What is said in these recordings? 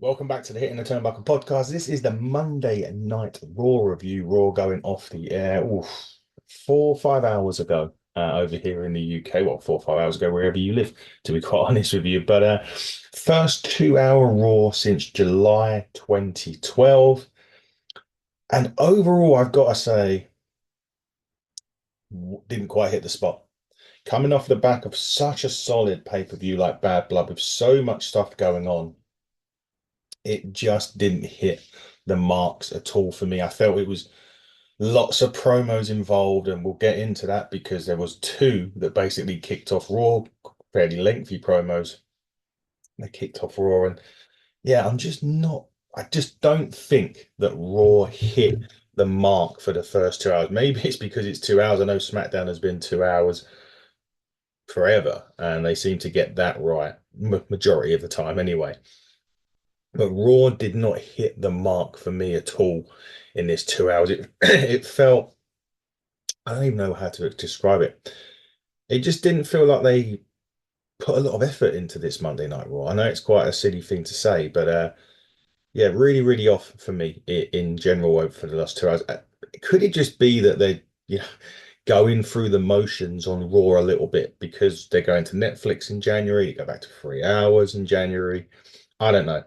Welcome back to the Hitting the Turnbuckle podcast. This is the Monday Night Raw review. Raw going off the air 4 or 5 hours ago over here in the UK. Well, 4 or 5 hours ago, wherever you live, to be quite honest with you. But first 2 hour Raw since July 2012. And overall, I've got to say, didn't quite hit the spot. Coming off the back of such a solid pay-per-view like Bad Blood with so much stuff going on, it just didn't hit the marks at all for me. I felt it was lots of promos involved, and we'll get into that because there was two that basically kicked off Raw, fairly lengthy promos. They kicked off Raw, and yeah, I just don't think that Raw hit the mark for the first 2 hours. Maybe it's because it's 2 hours. I know SmackDown has been 2 hours forever, and they seem to get that right majority of the time anyway. But Raw did not hit the mark for me at all in this 2 hours. It it felt, I don't even know how to describe it. It just didn't feel like they put a lot of effort into this Monday Night Raw. I know it's quite a silly thing to say, but yeah, really, really off for me in general over for the last 2 hours. Could it just be that they're, going through the motions on Raw a little bit because they're going to Netflix in January, you go back to 3 hours in January? I don't know.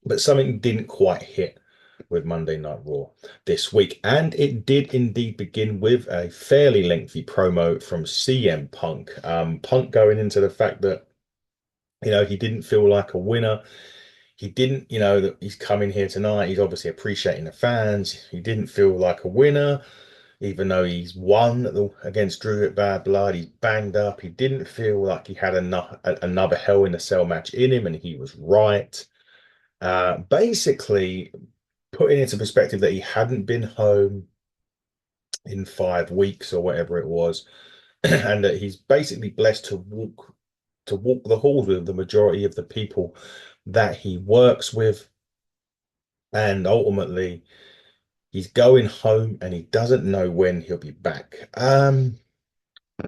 But something didn't quite hit with Monday Night Raw this week. And it did indeed begin with a fairly lengthy promo from CM Punk. Punk going into the fact that, he didn't feel like a winner. He didn't, that he's coming here tonight. He's obviously appreciating the fans. He didn't feel like a winner, even though he's won against Drew at Bad Blood. He's banged up. He didn't feel like he had another Hell in a Cell match in him, and he was right. Basically, putting into perspective that he hadn't been home in 5 weeks or whatever it was, and that he's basically blessed to walk the halls with the majority of the people that he works with, and ultimately he's going home and he doesn't know when he'll be back.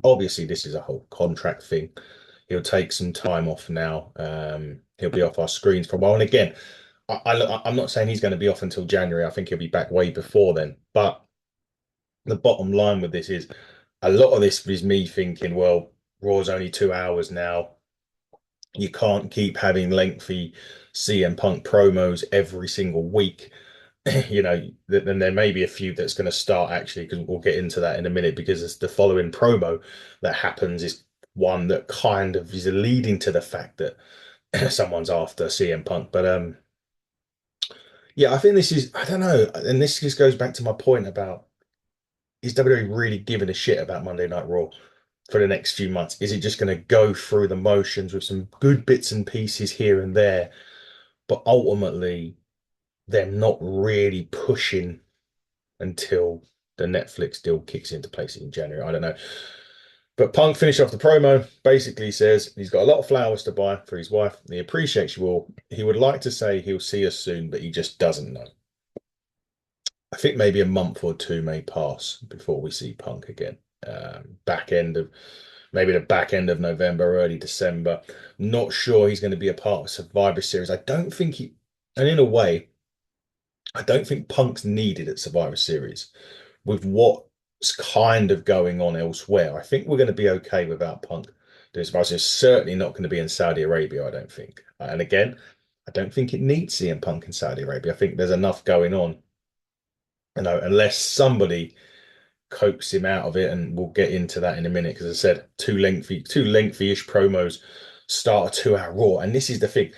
Obviously this is a whole contract thing. He'll take some time off now. He'll be off our screens for a while. And again, I'm not saying he's going to be off until January. I think he'll be back way before then. But the bottom line with this is a lot of this is me thinking, well, Raw's only 2 hours now. You can't keep having lengthy CM Punk promos every single week. Then there may be a few that's going to start actually, because we'll get into that in a minute, because it's the following promo that happens is one that kind of is leading to the fact that someone's after CM Punk. But yeah, I think this is, I don't know, and this just goes back to my point about, is WWE really giving a shit about Monday Night Raw for the next few months? Is it just going to go through the motions with some good bits and pieces here and there, but ultimately they're not really pushing until the Netflix deal kicks into place in January? I don't know. But Punk finished off the promo, basically says he's got a lot of flowers to buy for his wife. He appreciates you all. He would like to say he'll see us soon, but he just doesn't know. I think maybe a month or two may pass before we see Punk again. Back end of maybe the back end of November, early December. Not sure he's going to be a part of Survivor Series. I don't think and in a way, I don't think Punk's needed at Survivor Series with what's kind of going on elsewhere. I think we're going to be okay without Punk doing Survivor Series. Certainly not going to be in Saudi Arabia, I don't think. And again, I don't think it needs CM Punk in Saudi Arabia. I think there's enough going on. Unless somebody coax him out of it, and we'll get into that in a minute. Because I said two lengthy-ish promos start a 2 hour Raw, and this is the thing.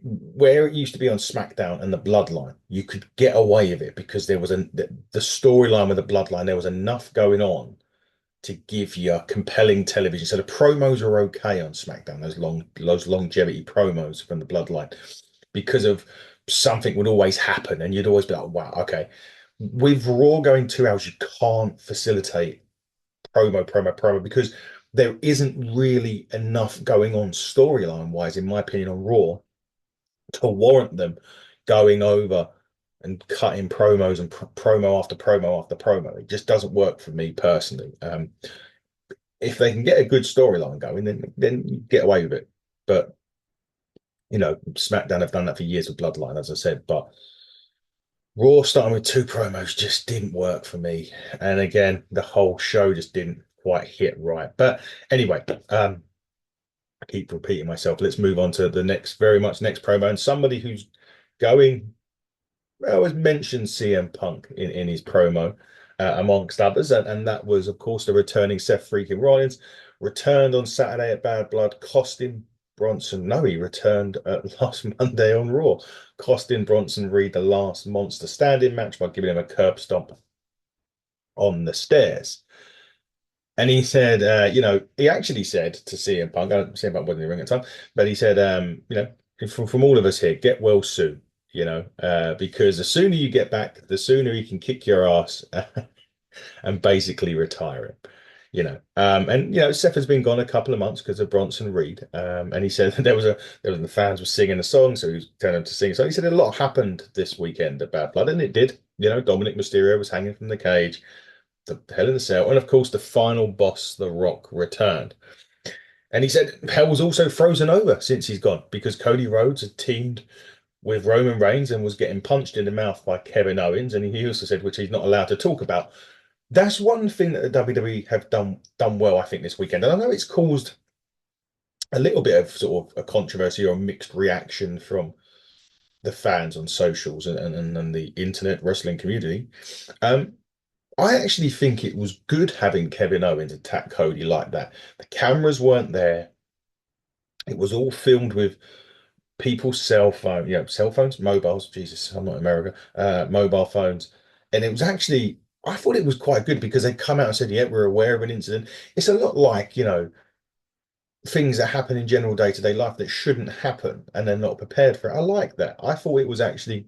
Where it used to be on SmackDown and the Bloodline, you could get away with it because there was the storyline with the Bloodline. There was enough going on to give you compelling television. So the promos are okay on SmackDown. Those longevity promos from the Bloodline, because of something would always happen, and you'd always be like, "Wow, okay." With Raw going 2 hours, you can't facilitate promo because there isn't really enough going on storyline wise, in my opinion, on Raw to warrant them going over and cutting promos and promo after promo after promo. It just doesn't work for me personally. If they can get a good storyline going, then you get away with it. But SmackDown have done that for years with Bloodline, as I said, but Raw starting with two promos just didn't work for me. And again, the whole show just didn't quite hit right. But anyway, I keep repeating myself. Let's move on to the very much next promo, and somebody who's going. Well, was mentioned CM Punk in his promo, amongst others, and that was, of course, the returning Seth freaking Rollins returned on Saturday at Bad Blood, costing Bronson. No, he returned last Monday on Raw, costing Bronson Reed the last Monster Standing match by giving him a curb stomp on the stairs. And he said, he actually said to CM Punk, CM Punk wasn't in the ring at the time, but he said, from all of us here, get well soon, because the sooner you get back, the sooner he can kick your ass and basically retire him. And Seth has been gone a couple of months because of Bronson Reed. And he said the fans were singing a song, so he was telling them to sing. So he said a lot happened this weekend at Bad Blood, and it did. Dominic Mysterio was hanging from the cage, the Hell in the Cell, and of course the final boss, The Rock, returned. And he said hell was also frozen over since he's gone because Cody Rhodes had teamed with Roman Reigns and was getting punched in the mouth by Kevin Owens. And he also said, which he's not allowed to talk about. That's one thing that the WWE have done well, I think, this weekend. And I know it's caused a little bit of sort of a controversy or a mixed reaction from the fans on socials and the internet wrestling community. Um, I actually think it was good having Kevin Owens attack Cody like that. The cameras weren't there. It was all filmed with people's cell phones, mobiles. Jesus, I'm not in America. Mobile phones, and it was actually. I thought it was quite good because they come out and said, "Yeah, we're aware of an incident." It's a lot like things that happen in general day-to-day life that shouldn't happen, and they're not prepared for it. I like that. I thought it was actually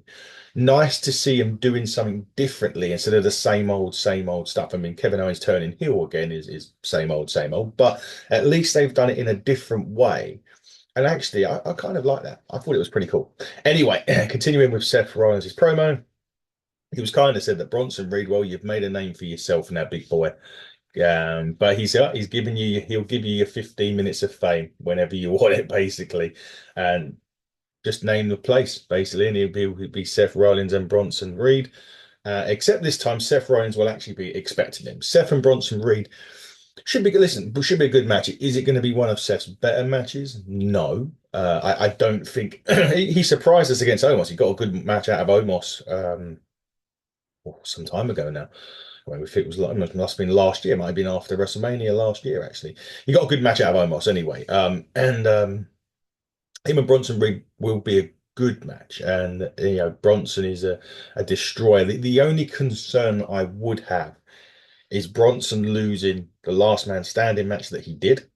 nice to see him doing something differently instead of the same old stuff. I mean, Kevin Owens turning heel again is same old, but at least they've done it in a different way. And actually, I kind of like that. I thought it was pretty cool. Anyway, continuing with Seth Rollins' promo, he was kind of said that Bronson Reed, well, you've made a name for yourself now, big boy. But he'll give you your 15 minutes of fame whenever you want it, basically. And just name the place, basically, and he'll be Seth Rollins and Bronson Reed. Except this time, Seth Rollins will actually be expecting him. Seth and Bronson Reed should be should be a good match. Is it going to be one of Seth's better matches? No. I don't think he surprised us against Omos. He got a good match out of Omos some time ago now. Well, if it was like, it must have been last year, it might have been after WrestleMania last year, actually. He got a good match out of Omos anyway. And him and Bronson Reed will be a good match. And Bronson is a destroyer. The only concern I would have is Bronson losing the last man standing match that he did,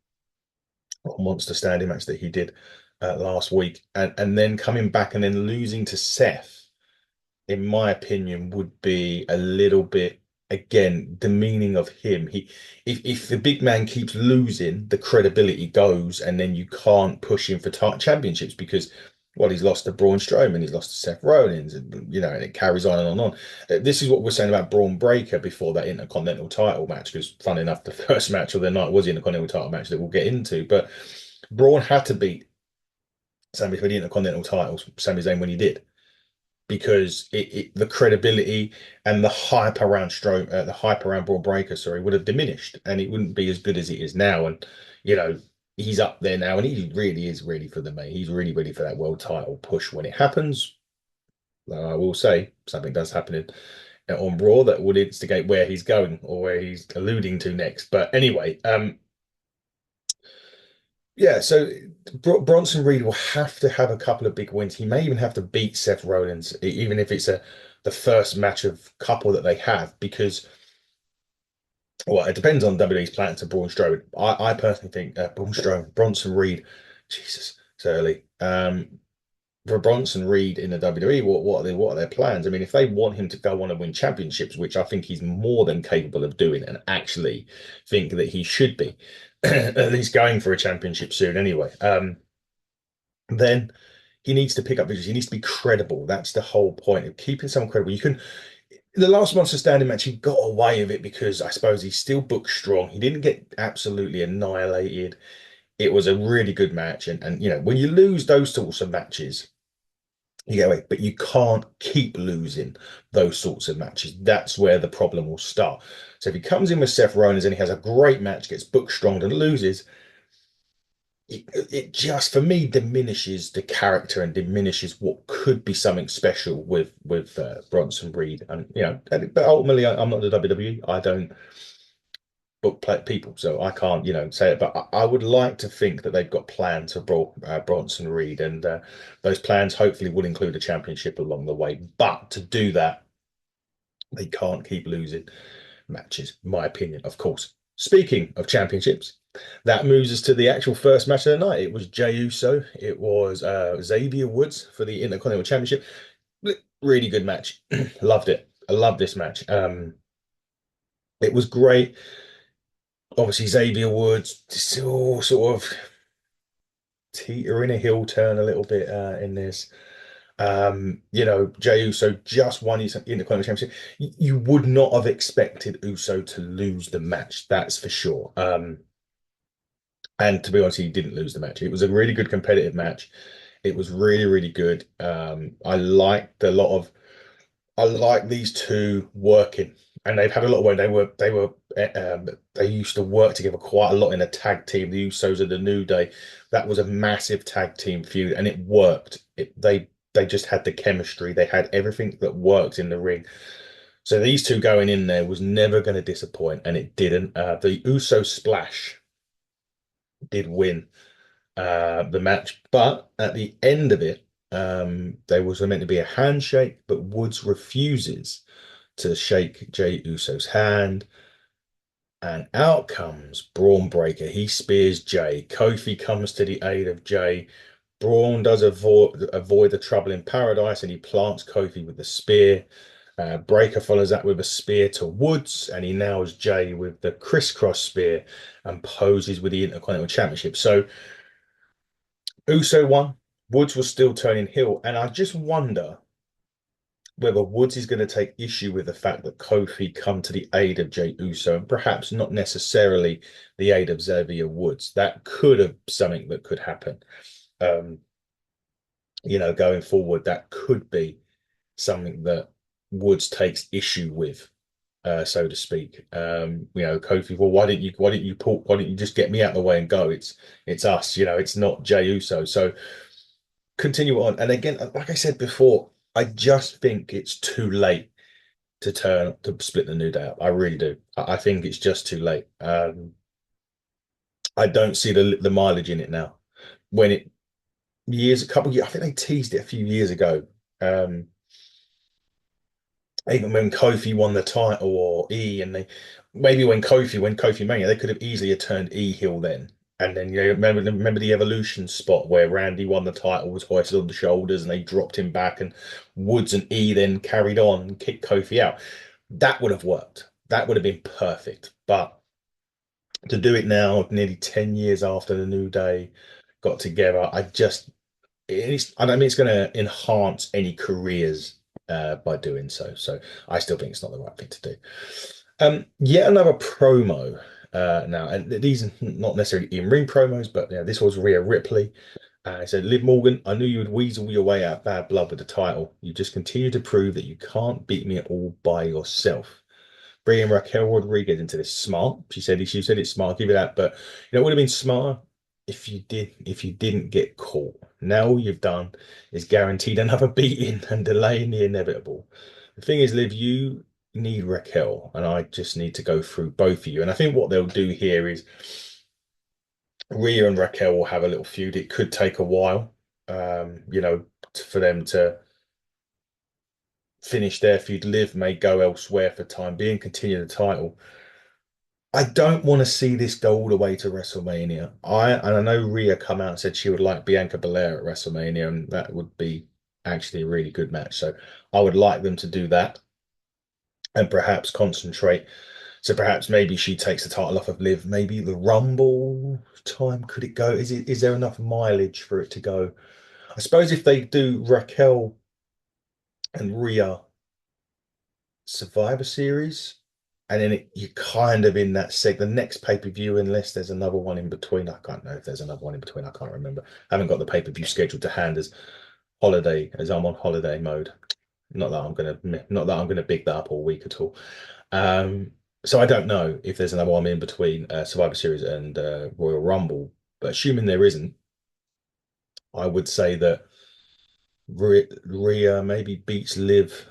or monster standing match that he did last week, and then coming back and then losing to Seth, in my opinion, would be a little bit again demeaning of him. If the big man keeps losing, the credibility goes, and then you can't push him for championships because, well, he's lost to Braun Strowman, he's lost to Seth Rollins, and it carries on and on and on. This is what we're saying about Braun Breaker before that Intercontinental title match, because fun enough, the first match of the night was the Intercontinental title match that we'll get into, but Braun had to beat Sami for the Intercontinental titles, Sami Zayn, when he did because the credibility and the hype around the hype around Braun Breaker, sorry, would have diminished, and it wouldn't be as good as it is now. And he's up there now, and he really is ready for the main. He's really ready for that world title push when it happens. I will say something does happen on Raw that would instigate where he's going or where he's alluding to next. But anyway, yeah, so Bronson Reed will have to have a couple of big wins. He may even have to beat Seth Rollins, even if it's the first match of couple that they have, because well, it depends on WWE's plan to Braun Strowman. I personally think Bronson Reed, Jesus, it's early. For Bronson Reed in the WWE, what are their plans? I mean, if they want him to go on and win championships, which I think he's more than capable of doing, and actually think that he should be, at least going for a championship soon anyway. Then he needs to pick up victories. He needs to be credible. That's the whole point of keeping someone credible. You can the last Monster Standing match, he got away with it because I suppose he's still booked strong. He didn't get absolutely annihilated it was a really good match. And when you lose those sorts of matches, you get away, but you can't keep losing those sorts of matches. That's where the problem will start. So if he comes in with Seth Rollins and he has a great match, gets booked strong and loses, it just for me diminishes the character and diminishes what could be something special with Bronson Reed. And but ultimately, I'm not the WWE. I don't book people, so I can't say it. But I would like to think that they've got plans for Bronson Reed, and those plans hopefully will include a championship along the way. But to do that, they can't keep losing matches, my opinion, of course. Speaking of championships, that moves us to the actual first match of the night. It was Jey Uso. It was Xavier Woods for the Intercontinental Championship. Really good match. Loved it. I love this match. It was great. Obviously, Xavier Woods still sort of teetering a heel turn a little bit in this. Jey Uso just won his Intercontinental Championship. You would not have expected Uso to lose the match, that's for sure. And to be honest, he didn't lose the match. It was a really good competitive match. It was really, really good. I like these two working, and they've had a lot where they used to work together quite a lot in a tag team. The Usos and the New Day, that was a massive tag team feud, and it worked. They just had the chemistry. They had everything that works in the ring. So these two going in there was never going to disappoint, and it didn't. The Uso splash did win the match, but at the end of it, there was meant to be a handshake, but Woods refuses to shake Jey Uso's hand. And out comes Braun Breaker. He spears Jey. Kofi comes to the aid of Jey. Braun does avoid the trouble in paradise and he plants Kofi with the spear. Breaker follows that with a spear to Woods, and he nails Jey with the crisscross spear and poses with the Intercontinental Championship. So Uso won. Woods was still turning heel, and I just wonder whether Woods is going to take issue with the fact that Kofi come to the aid of Jey Uso and perhaps not necessarily the aid of Xavier Woods. That could have something that could happen. Um, going forward, that could be something that Woods takes issue with, so to speak. Kofi, well, why didn't you just get me out of the way and go? It's us, it's not Jey Uso. So continue on. And again, like I said before, I just think it's too late to split the New Day up. I really do. I think it's just too late. I don't see the mileage in it now. When it a couple of years, I think they teased it a few years ago. Um, Even when Kofi won the title or E, and they maybe when Kofi Mania, they could have easily have turned E heel then. And then remember the Evolution spot where Randy won the title, was hoisted on the shoulders, and they dropped him back, and Woods and E then carried on and kicked Kofi out. That would have worked. That would have been perfect. But to do it now, nearly 10 years after the New Day got together, I don't mean it's going to enhance any careers by doing so. So I still think it's not the right thing to do. Yet another promo now, and these are not necessarily in-ring promos, but this was Rhea Ripley. I said, Liv Morgan, I knew you would weasel your way out of bad blood with the title. You just continue to prove that you can't beat me at all by yourself. Bringing Raquel Rodriguez into this smart. She said it's smart, give it that. But it would have been smart if you didn't get caught. Now all you've done is guaranteed another beating and delaying the inevitable. The thing is, Liv, you need Raquel, and I just need to go through both of you. And I think what they'll do here is Rhea and Raquel will have a little feud. It could take a while, for them to finish their feud. Liv may go elsewhere for time being, continue the title. I don't want to see this go all the way to WrestleMania. And I know Rhea come out and said she would like Bianca Belair at WrestleMania, and that would be actually a really good match. So I would like them to do that and perhaps concentrate. So perhaps maybe she takes the title off of Liv. Maybe the Rumble time, could it go? Is there enough mileage for it to go? I suppose if they do Raquel and Rhea Survivor Series, and then you're kind of in that the next pay-per-view, unless there's another one in between. I can't know if there's another one in between. I can't remember. I haven't got the pay-per-view scheduled to hand as I'm on holiday mode. Not that I'm gonna big that up all week at all. Um, so I don't know if there's another one in between Survivor Series and Royal Rumble. But assuming there isn't, I would say that Rhea maybe beats Liv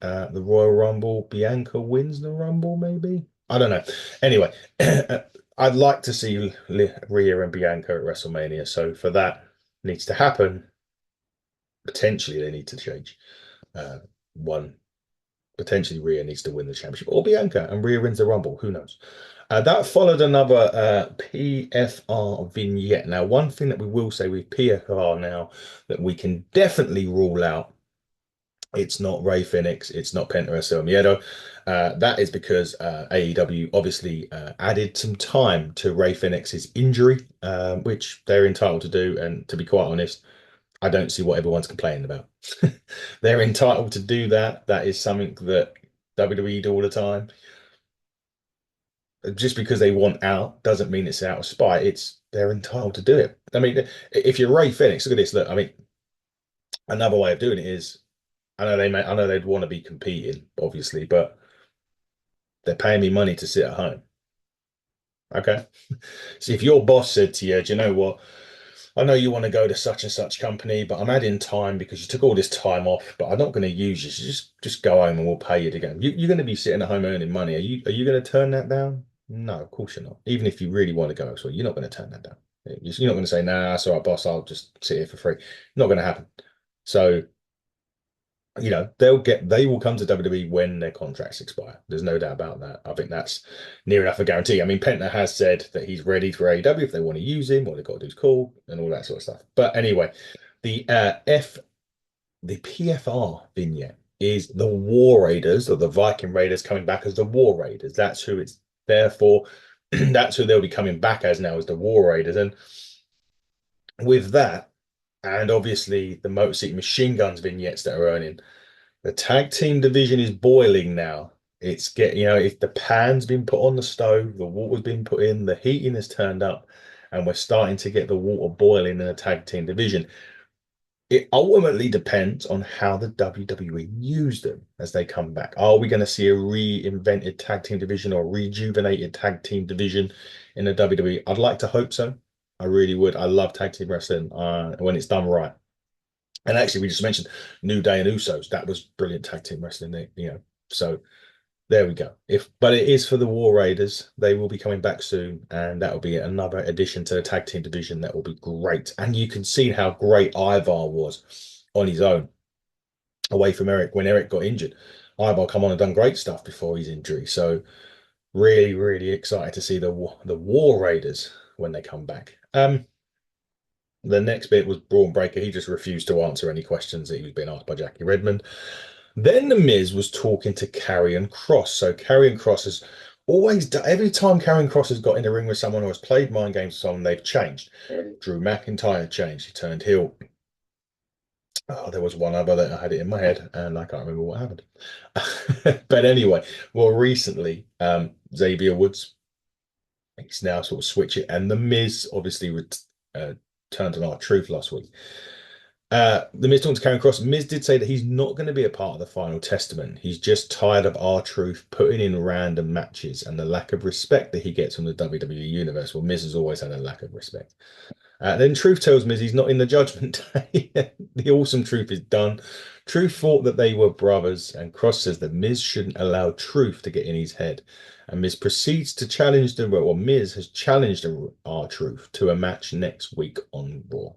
at the Royal Rumble. Bianca wins the Rumble, maybe. I don't know. Anyway, I'd like to see Rhea and Bianca at WrestleMania. So for that needs to happen, potentially they need to change. One Potentially Rhea needs to win the championship, or Bianca and Rhea wins the Rumble. Who knows? That followed another PFR vignette. Now, one thing that we will say with PFR now that we can definitely rule out, it's not Ray Phoenix, it's not Penta El Miedo. That is because AEW obviously added some time to Ray Phoenix's injury, which they're entitled to do. And to be quite honest, I don't see what everyone's complaining about. They're entitled to do that. That is something that WWE do all the time. Just because they want out doesn't mean it's out of spite. It's they're entitled to do it. I mean, if you're Ray Phoenix, look at this. Look, I mean, another way of doing it is I know they'd want to be competing, obviously, but they're paying me money to sit at home. Okay. So if your boss said to you, do you know what? I know you want to go to such and such company, but I'm adding time because you took all this time off, but I'm not going to use you. So just go home and we'll pay you to go. You're going to be sitting at home earning money. Are you going to turn that down? No, of course you're not. Even if you really want to go, so you're not going to turn that down. You're not going to say, nah, it's all right, boss, I'll just sit here for free. Not going to happen. So they will come to WWE when their contracts expire. There's no doubt about that. I think that's near enough a guarantee. I mean, Penta has said that he's ready for AEW if they want to use him. What they've got to do is call and all that sort of stuff. But anyway, the the PFR vignette is the War Raiders or the Viking Raiders coming back as the War Raiders. That's who it's there for. That's who they'll be coming back as now as the War Raiders. And with that, and obviously the Motor City Machine Guns vignettes that are earning. The tag team division is boiling now. If the pan's been put on the stove, the water's been put in, the heating has turned up, and we're starting to get the water boiling in the tag team division. It ultimately depends on how the WWE use them as they come back. Are we going to see a reinvented tag team division or rejuvenated tag team division in the WWE? I'd like to hope so. I really would. I love tag team wrestling when it's done right. And actually, we just mentioned New Day and Usos. That was brilliant tag team wrestling. So there we go. But it is for the War Raiders. They will be coming back soon, and that will be another addition to the tag team division. That will be great. And you can see how great Ivar was on his own, away from Eric when Eric got injured. Ivar come on and done great stuff before his injury. So really, really excited to see the War Raiders when they come back. The next bit was Braun Breaker. He just refused to answer any questions that he was being asked by Jackie Redmond. Then The Miz was talking to Karrion Kross. So Karrion Kross has always done, every time Karrion Kross has got in a ring with someone or has played mind games with someone, they've changed. Drew McIntyre changed. He turned heel. Oh, there was one other that I had it in my head and I can't remember what happened. But anyway, well, recently, Xavier Woods, he's now sort of switch it. And The Miz obviously turned on R-Truth last week. The Miz talking to Karrion Kross. Miz did say that he's not going to be a part of the Final Testament. He's just tired of R-Truth putting in random matches and the lack of respect that he gets from the WWE Universe. Well, Miz has always had a lack of respect. Then Truth tells Miz he's not in the Judgment Day. The awesome Truth is done. Truth thought that they were brothers, and Kross says that Miz shouldn't allow Truth to get in his head. And Miz proceeds to challenge Miz has challenged R-Truth to a match next week on Raw.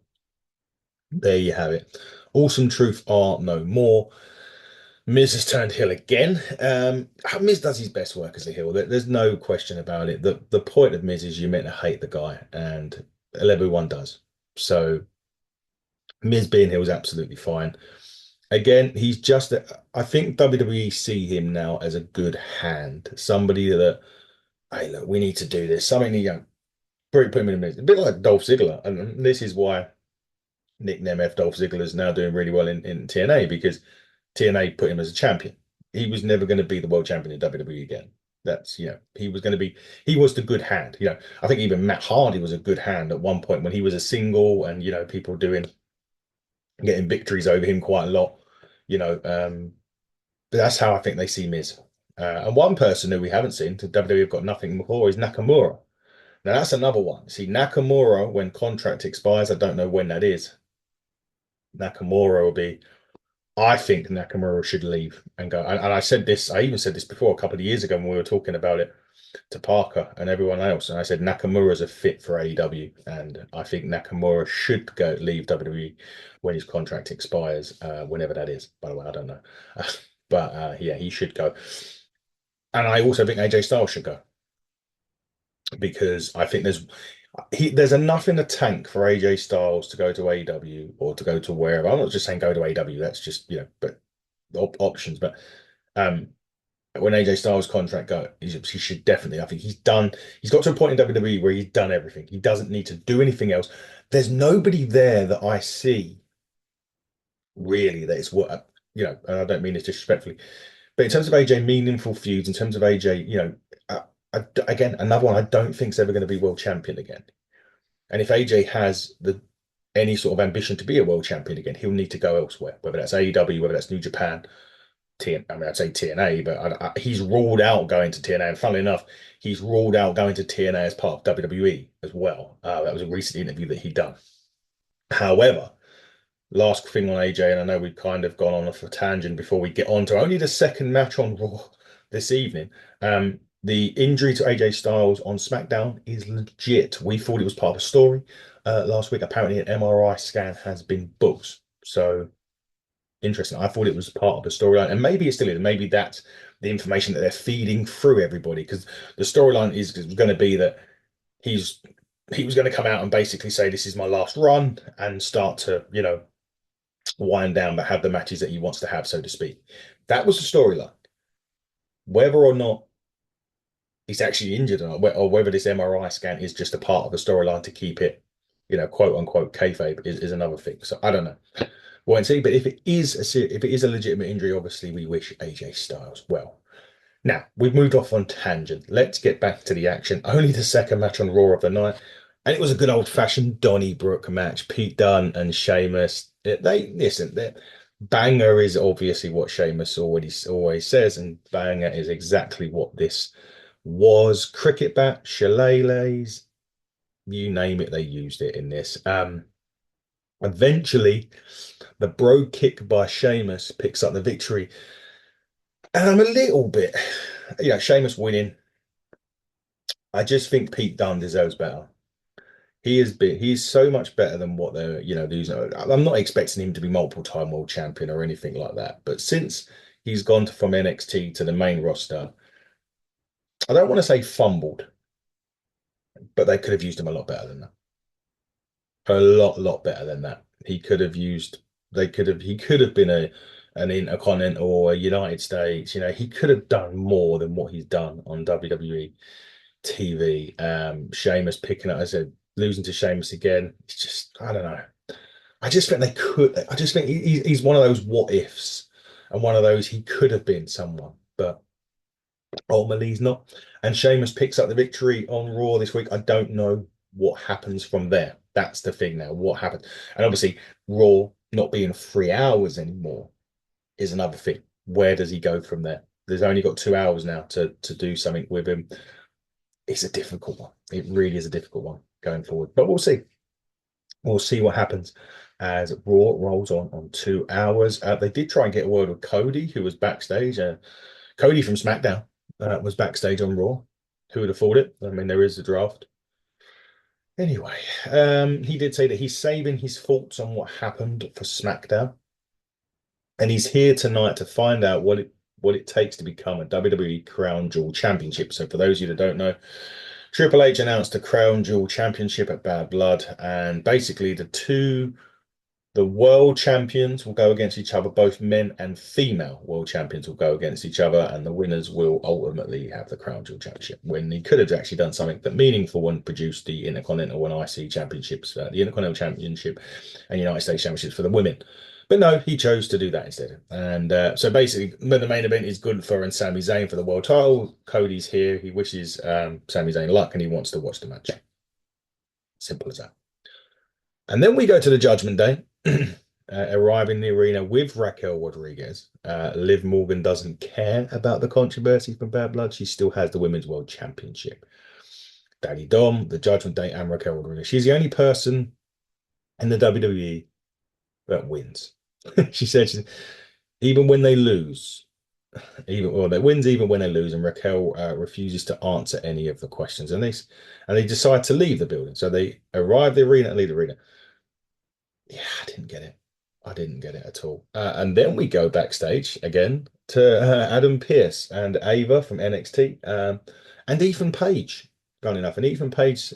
There you have it. Awesome Truth are no more. Miz has turned heel again. Miz does his best work as a heel. There's no question about it. The point of Miz is you're meant to hate the guy, and everyone does. So Miz being heel is absolutely fine. Again, I think WWE see him now as a good hand, somebody that, hey, look, we need to do this. Something put him in a minute. A bit like Dolph Ziggler, and this is why Nick Nemeth, Dolph Ziggler is now doing really well in TNA because TNA put him as a champion. He was never going to be the world champion in WWE again. That's, he was the good hand. I think even Matt Hardy was a good hand at one point when he was a single, and people getting victories over him quite a lot. You know, but that's how I think they see Miz. And one person who we haven't seen to WWE have got nothing for is Nakamura. Now that's another one. See, Nakamura, when contract expires, I don't know when that is. Nakamura will be. I think Nakamura should leave and go. And I said this. I even said this before a couple of years ago when we were talking about it to Parker and everyone else. And I said Nakamura's a fit for AEW, and I think Nakamura should go leave WWE when his contract expires, whenever that is. By the way, I don't know, but yeah, he should go. And I also think AJ Styles should go because I think there's enough in the tank for AJ Styles to go to AEW or to go to wherever. I'm not just saying go to AEW. That's just but options. But um, when AJ Styles' contract go, he should definitely. I think he's done. He's got to a point in WWE where he's done everything. He doesn't need to do anything else. There's nobody there that I see really that is what and I don't mean this disrespectfully, but in terms of AJ meaningful feuds, in terms of AJ, again another one I don't think's ever going to be world champion again. And if AJ has the any sort of ambition to be a world champion again, he'll need to go elsewhere, whether that's AEW, whether that's New Japan. I mean, I'd say TNA, but he's ruled out going to TNA. And funnily enough, he's ruled out going to TNA as part of WWE as well. That was a recent interview that he'd done. However, last thing on AJ, and I know we've kind of gone on off a tangent before we get on to only the second match on Raw this evening. The injury to AJ Styles on SmackDown is legit. We thought it was part of a story last week. Apparently, an MRI scan has been booked. So interesting. I thought it was part of the storyline, and maybe it still is. Maybe that's the information that they're feeding through everybody because the storyline is going to be that he was going to come out and basically say this is my last run and start to wind down, but have the matches that he wants to have, so to speak. That was the storyline. Whether or not he's actually injured or whether this MRI scan is just a part of the storyline to keep it, quote unquote kayfabe is another thing. So I don't know. Wait and see. But if it is a legitimate injury, obviously we wish AJ Styles well. Now we've moved off on tangent. Let's get back to the action. Only the second match on Raw of the night, and it was a good old fashioned Donnybrook match. Pete Dunne and Sheamus. They listen. Banger is obviously what Sheamus always says, and banger is exactly what this was. Cricket bat, shillelaghs, you name it, they used it in this. Eventually, the bro kick by Sheamus picks up the victory. And I'm a little bit, Sheamus winning. I just think Pete Dunne deserves better. He's so much better than what they're, these are. I'm not expecting him to be multiple time world champion or anything like that. But since he's gone from NXT to the main roster, I don't want to say fumbled, but they could have used him a lot better than that. A lot better than that. He could have been an Intercontinental or a United States. He could have done more than what he's done on WWE TV. Sheamus picking up, as I said, losing to Sheamus again. It's just, I don't know. I just think they could. I just think he's one of those what ifs, and one of those he could have been someone, but ultimately he's not. And Sheamus picks up the victory on Raw this week. I don't know what happens from there. That's the thing now. What happens? And obviously, Raw not being 3 hours anymore is another thing. Where does he go from there? There's only got 2 hours now to do something with him. It's a difficult one. It really is a difficult one going forward. But we'll see. We'll see what happens as Raw rolls on 2 hours. They did try and get a word with Cody, who was backstage. Cody from SmackDown was backstage on Raw. Who would have thought it? I mean, there is a draft. Anyway, he did say that he's saving his thoughts on what happened for SmackDown, and he's here tonight to find out what it takes to become a WWE Crown Jewel Championship. So for those of you that don't know, Triple H announced the Crown Jewel Championship at Bad Blood, and basically the world champions will go against each other. Both men and female world champions will go against each other, and the winners will ultimately have the Crown Jewel Championship. When he could have actually done something that meaningful and produced the Intercontinental and IC Championships, the Intercontinental Championship and United States Championships for the women. But no, he chose to do that instead. And so basically, the main event is Gunther and Sami Zayn for the world title. Cody's here. He wishes Sami Zayn luck and he wants to watch the match. Simple as that. And then we go to the Judgment Day, arrive in the arena with Raquel Rodriguez. Liv Morgan doesn't care about the controversy from Bad Blood. She still has the Women's World Championship. Daddy Dom, the Judgment Day, and Raquel Rodriguez. She's the only person in the WWE that wins. She said, even when they lose, even well, they wins even when they lose, and Raquel refuses to answer any of the questions, and they decide to leave the building. So they arrive the arena and leave the arena. Yeah, I didn't get it. I didn't get it at all. And then we go backstage again to Adam Pearce and Ava from NXT, and Ethan Page. Funny enough, and Ethan Page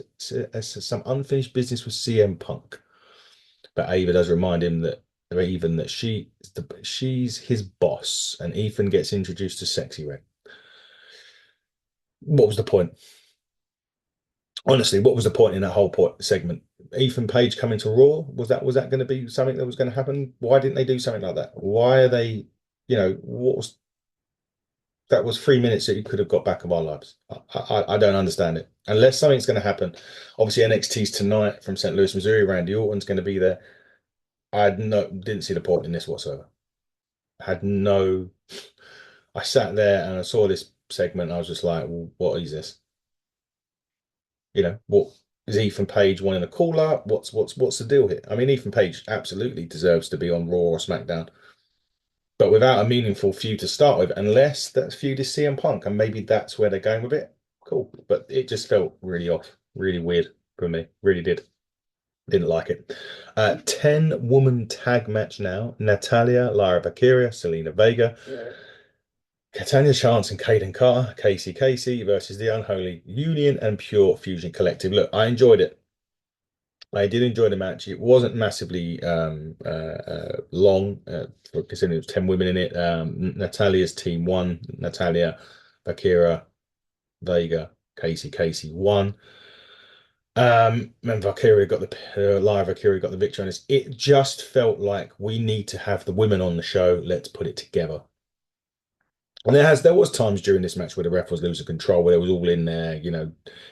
has some unfinished business with CM Punk, but Ava does remind him that even that she's his boss, and Ethan gets introduced to Sexy Red. What was the point? Honestly, what was the point in that whole segment? Ethan Page coming to Raw? Was that going to be something that was going to happen? Why didn't they do something like that? Why are they, what was that was 3 minutes that you could have got back of our lives. I don't understand it. Unless something's going to happen. Obviously, NXT's tonight from St. Louis, Missouri. Randy Orton's going to be there. Didn't see the point in this whatsoever. Had no. I sat there and I saw this segment. And I was just like, well, what is this? What is Ethan Page wanting a call up? What's the deal here? I mean, Ethan Page absolutely deserves to be on Raw or SmackDown, but without a meaningful feud to start with, unless that feud is CM Punk, and maybe that's where they're going with it. Cool, but it just felt really off, really weird for me. Really did. Didn't like it. 10-woman tag match now. Natalia, Lyra Valkyria, Selena Vega, Katania Chance and Caden Carter, Casey versus the Unholy Union and Pure Fusion Collective. Look, I enjoyed it. I did enjoy the match. It wasn't massively long, considering it was 10 women in it. Natalia's team won. Natalia, Valkyria, Vega, Casey won. And Valkyria got the live Valkyria got the victory on this. It just felt like we need to have the women on the show. Let's put it together. And there was times during this match where the ref was losing control, where it was all in there,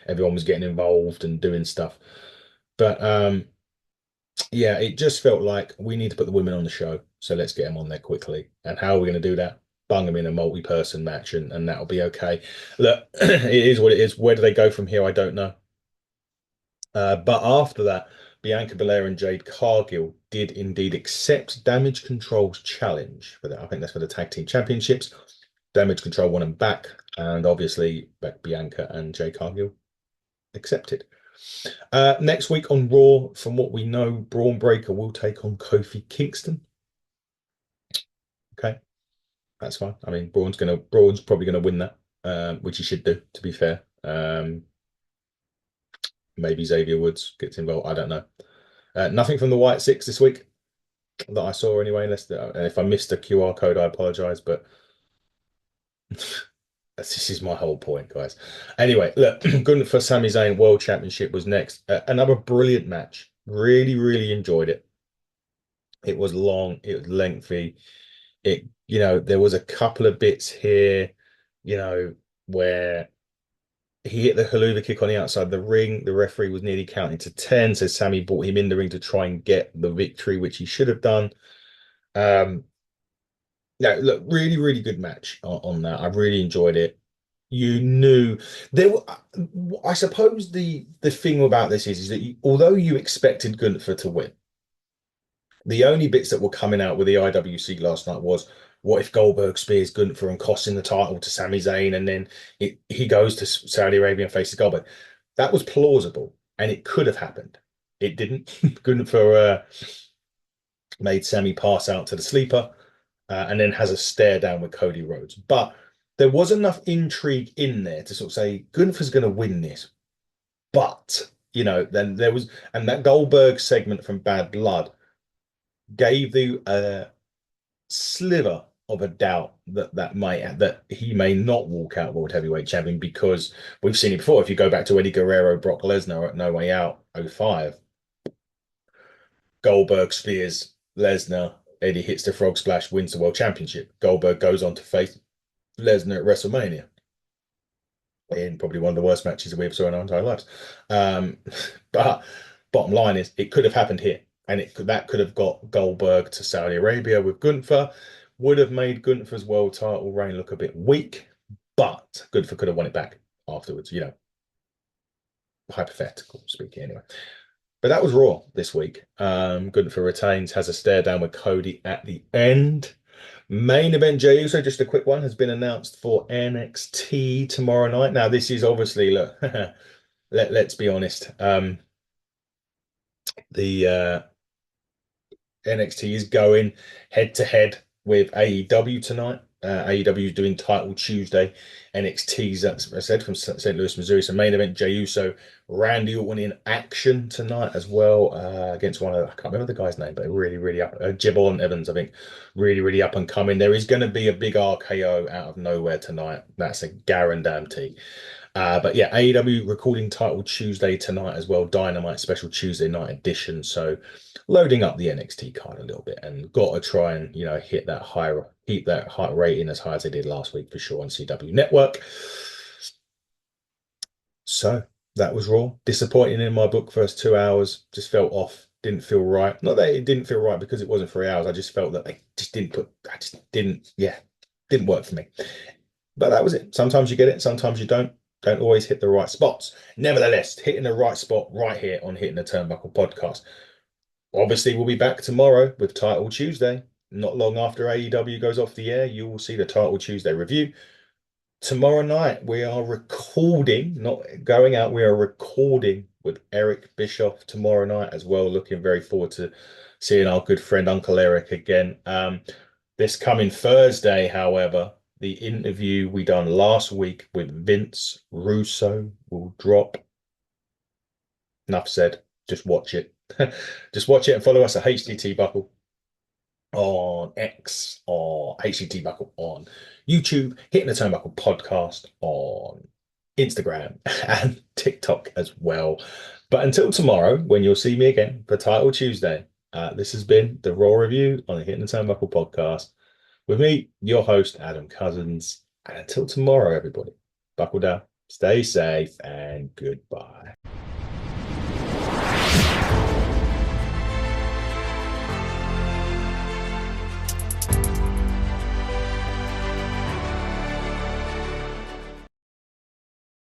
everyone was getting involved and doing stuff. But yeah, it just felt like we need to put the women on the show, so let's get them on there quickly. And how are we going to do that? Bung them in a multi-person match, and that'll be okay. Look, it is what it is. Where do they go from here? I don't know. But after that, Bianca Belair and Jade Cargill did indeed accept Damage Control's challenge for that. I think that's for the tag team championships. Damage Control won them back, and obviously Bianca and Jade Cargill accepted. Next week on Raw, from what we know, Braun Breaker will take on Kofi Kingston. Okay, that's fine. I mean, Braun's probably gonna win that, which he should do, to be fair. Maybe Xavier Woods gets involved. I don't know. Nothing from the White Six this week that I saw anyway. Unless if I missed a QR code, I apologize. But this is my whole point, guys. Anyway, look, Gunther Sami Zayn World Championship was next. Another brilliant match. Really, really enjoyed it. It was long. It was lengthy. There was a couple of bits here, where he hit the haluva kick on the outside of the ring. The referee was nearly counting to 10, so Sammy brought him in the ring to try and get the victory, which he should have done. No, look, really, really good match on that. I really enjoyed it. You knew there were, I suppose the thing about this is that although you expected Gunther to win, the only bits that were coming out with the IWC last night was, what if Goldberg spears Gunther and costing the title to Sami Zayn, and then he goes to Saudi Arabia and faces Goldberg? That was plausible, and it could have happened. It didn't. Gunther made Sami pass out to the sleeper, and then has a stare down with Cody Rhodes. But there was enough intrigue in there to sort of say Gunther's going to win this. But, then there was, and that Goldberg segment from Bad Blood gave the sliver of a doubt that he may not walk out World Heavyweight Champion, because we've seen it before. If you go back to Eddie Guerrero, Brock Lesnar at No Way Out 05, Goldberg spears Lesnar, Eddie hits the frog splash, wins the world championship. Goldberg goes on to face Lesnar at WrestleMania in probably one of the worst matches that we've saw in our entire lives. Um, but bottom line is, it could have happened here, and that could have got Goldberg to Saudi Arabia with Gunther. Would have made Gunther's world title reign look a bit weak, but Gunther could have won it back afterwards. Hypothetical speaking, anyway. But that was Raw this week. Gunther retains, has a stare down with Cody at the end. Main event Jey Uso, just a quick one, has been announced for NXT tomorrow night. Now, this is obviously, look, let's be honest. The NXT is going head to head with AEW tonight. AEW is doing Title Tuesday. NXT's, as I said, from St. Louis, Missouri. So main event Jey Uso, Randy Orton in action tonight as well, against one of, I can't remember the guy's name, but really, really up. Jibon Evans, I think, really, really up and coming. There is going to be a big RKO out of nowhere tonight. That's a guarantee. But yeah, AEW recording Title Tuesday tonight as well. Dynamite special Tuesday night edition. So loading up the NXT card a little bit, and got to try and hit that high rating as high as they did last week for sure on CW Network. So that was Raw. Disappointing in my book. First 2 hours just felt off. Didn't feel right. Not that it didn't feel right because it wasn't 3 hours. I just felt that they just didn't put. I just didn't. Yeah, didn't work for me. But that was it. Sometimes you get it. Sometimes you don't. Don't always hit the right spots. Nevertheless, hitting the right spot right here on Hitting the Turnbuckle podcast. Obviously, we'll be back tomorrow with Title Tuesday. Not long after AEW goes off the air, you will see the Title Tuesday review. Tomorrow night, we are recording, not going out, we are recording with Eric Bischoff tomorrow night as well. Looking very forward to seeing our good friend Uncle Eric again. This coming Thursday, however, the interview we done last week with Vince Russo will drop. Enough said. Just watch it. Just watch it and follow us at HTT Buckle on X or HTT Buckle on YouTube, Hitting the Turnbuckle podcast on Instagram and TikTok as well. But until tomorrow, when you'll see me again for Title Tuesday, this has been the Raw Review on the Hitting the Turnbuckle podcast with me, your host, Adam Cousins. And until tomorrow, everybody, buckle down, stay safe, and goodbye.